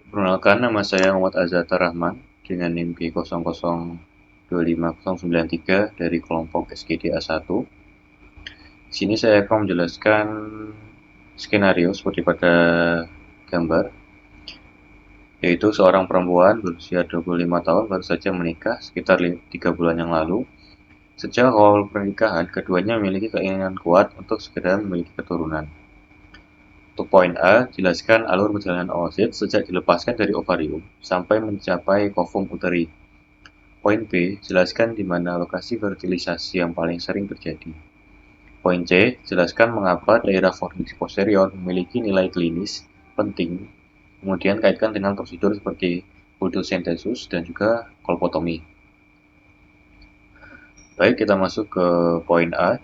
Perkenalkan, nama saya Muhammad Azhar Rahman dengan NIM P00259093 dari kelompok SGDA 1. Di sini saya akan menjelaskan skenario seperti pada gambar, yaitu seorang perempuan berusia 25 tahun baru saja menikah sekitar 3 bulan yang lalu. Sejak awal pernikahan, keduanya memiliki keinginan kuat untuk segera memiliki keturunan. Untuk poin A, jelaskan alur perjalanan oosit sejak dilepaskan dari ovarium sampai mencapai kovum uteri. Poin B, jelaskan di mana lokasi fertilisasi yang paling sering terjadi. Poin C, jelaskan mengapa daerah fornix posterior memiliki nilai klinis penting. Kemudian kaitkan dengan prosedur seperti photosynthesis dan juga kolpotomi. Baik, kita masuk ke poin A,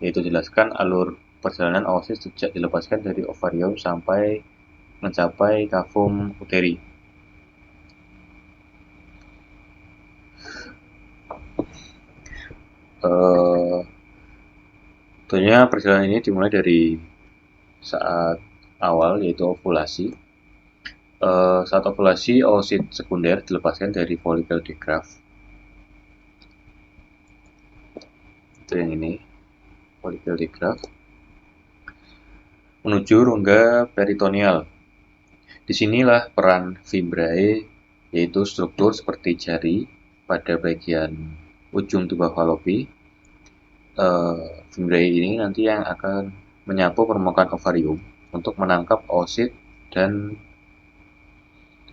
yaitu jelaskan alur perjalanan oosit sejak dilepaskan dari ovarium sampai mencapai kavum uteri. Tentunya perjalanan ini dimulai dari saat awal, yaitu ovulasi. Saat ovulasi, oosit sekunder dilepaskan dari folikel di graft. Itu yang ini, folikel di graft, menuju rongga peritoneal. Disinilah peran fibrae, yaitu struktur seperti jari pada bagian ujung tuba falopi. Fibrae ini nanti yang akan menyapu permukaan ovarium untuk menangkap oosit dan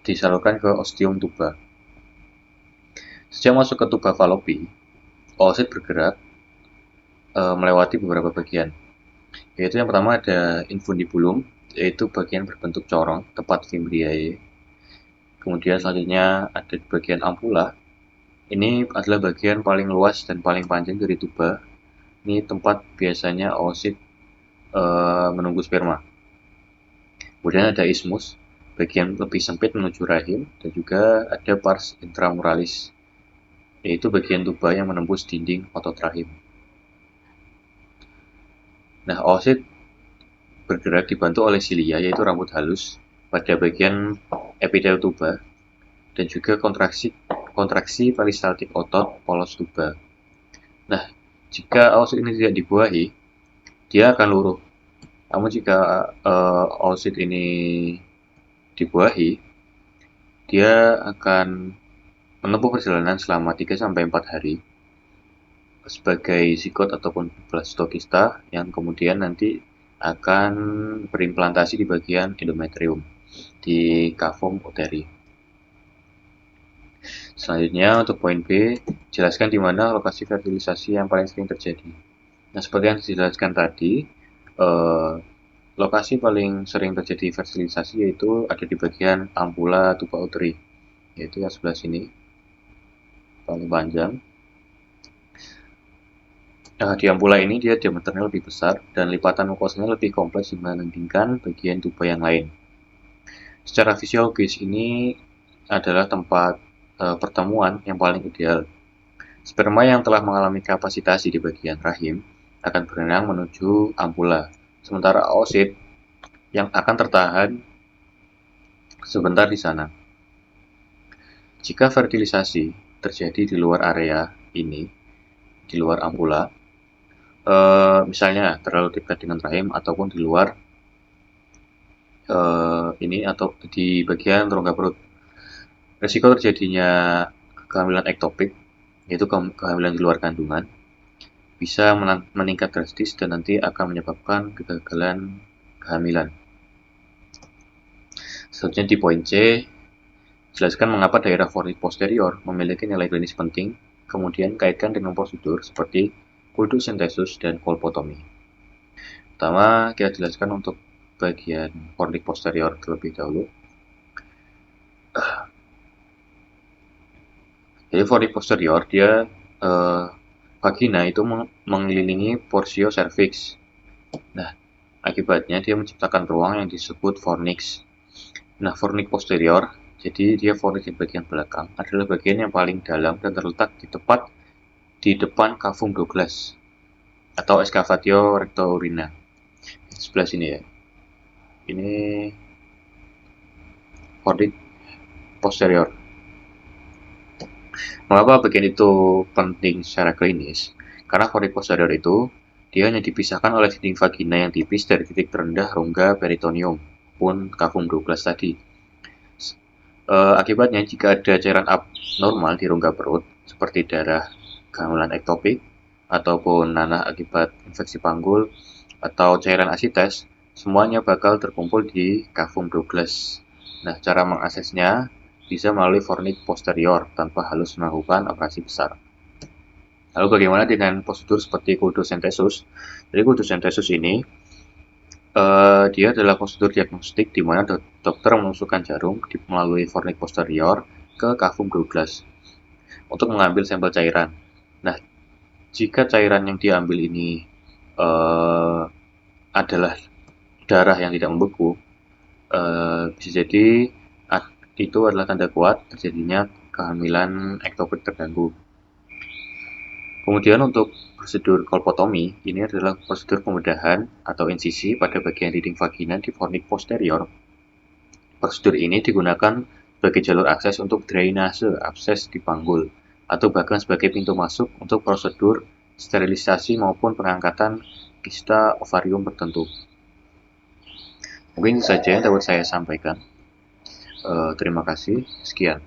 disalurkan ke ostium tuba. Sejak masuk ke tuba falopi, oosit bergerak melewati beberapa bagian, yaitu yang pertama ada infundibulum, yaitu bagian berbentuk corong tepat fimbriae. Kemudian selanjutnya ada bagian ampula. Ini adalah bagian paling luas dan paling panjang dari tuba. Ini tempat biasanya oosit menunggu sperma. Kemudian ada ismus, bagian lebih sempit menuju rahim, dan juga ada pars intramuralis, yaitu bagian tuba yang menembus dinding otot rahim. Nah, oosit bergerak dibantu oleh silia, yaitu rambut halus pada bagian epitel tuba, dan juga kontraksi peristaltik otot polos tuba. Nah, jika oosit ini tidak dibuahi, dia akan luruh. Namun jika oosit ini dibuahi, dia akan menempuh perjalanan selama 3-4 hari sebagai zigot ataupun blastokista yang kemudian nanti akan berimplantasi di bagian endometrium di kavum uteri. Selanjutnya untuk poin B, jelaskan di mana lokasi fertilisasi yang paling sering terjadi. Nah, seperti yang dijelaskan tadi, lokasi paling sering terjadi fertilisasi yaitu ada di bagian ampula tuba uteri, yaitu yang sebelah sini, paling panjang. Di ampula ini dia diameternya lebih besar dan lipatan mukosanya lebih kompleks dibandingkan bagian tuba yang lain. Secara fisiologis ini adalah tempat pertemuan yang paling ideal. Sperma yang telah mengalami kapasitasi di bagian rahim akan berenang menuju ampula, sementara oosit yang akan tertahan sebentar di sana. Jika fertilisasi terjadi di luar area ini, di luar ampula, misalnya terlalu dekat dengan rahim ataupun di luar ini atau di bagian rongga perut, resiko terjadinya kehamilan ektopik, yaitu kehamilan di luar kandungan, bisa meningkat drastis dan nanti akan menyebabkan kegagalan kehamilan. Selanjutnya di poin C, jelaskan mengapa daerah fornix posterior memiliki nilai klinis penting, kemudian kaitkan dengan prosedur seperti photosynthesis dan kolpotomi. Pertama, kita jelaskan untuk bagian fornix posterior terlebih dahulu. Jadi fornix posterior dia vagina itu mengelilingi porsio cervix. Nah, akibatnya dia menciptakan ruang yang disebut fornix. Nah, fornix posterior, jadi dia fornix di bagian belakang, adalah bagian yang paling dalam dan terletak tepat di depan cavum Douglas atau excavatio rectourina. Sebelah sini ya. Ini fornix posterior. Mengapa bagian itu penting secara klinis? Karena fornix posterior itu dia hanya dipisahkan oleh dinding vagina yang tipis dari titik terendah rongga peritoneum pun cavum Douglas tadi. Akibatnya jika ada cairan abnormal di rongga perut seperti darah kehamilan ektopik ataupun nanah akibat infeksi panggul atau cairan asites, semuanya bakal terkumpul di cavum Douglas. Nah, cara mengaksesnya bisa melalui fornix posterior tanpa harus melakukan operasi besar. Lalu bagaimana dengan prosedur seperti kultusentesis? Jadi kultusentesis ini dia adalah prosedur diagnostik di mana dokter menusukkan jarum melalui fornix posterior ke cavum Douglas untuk mengambil sampel cairan. Nah, jika cairan yang diambil ini adalah darah yang tidak membeku, bisa jadi itu adalah tanda kuat terjadinya kehamilan ektopik terganggu. Kemudian untuk prosedur kolpotomi, ini adalah prosedur pembedahan atau insisi pada bagian dinding vagina di fornix posterior. Prosedur ini digunakan sebagai jalur akses untuk drainase abses di panggul, atau bahkan sebagai pintu masuk untuk prosedur sterilisasi maupun pengangkatan kista ovarium tertentu. Mungkin itu saja yang dapat saya sampaikan. Terima kasih. Sekian.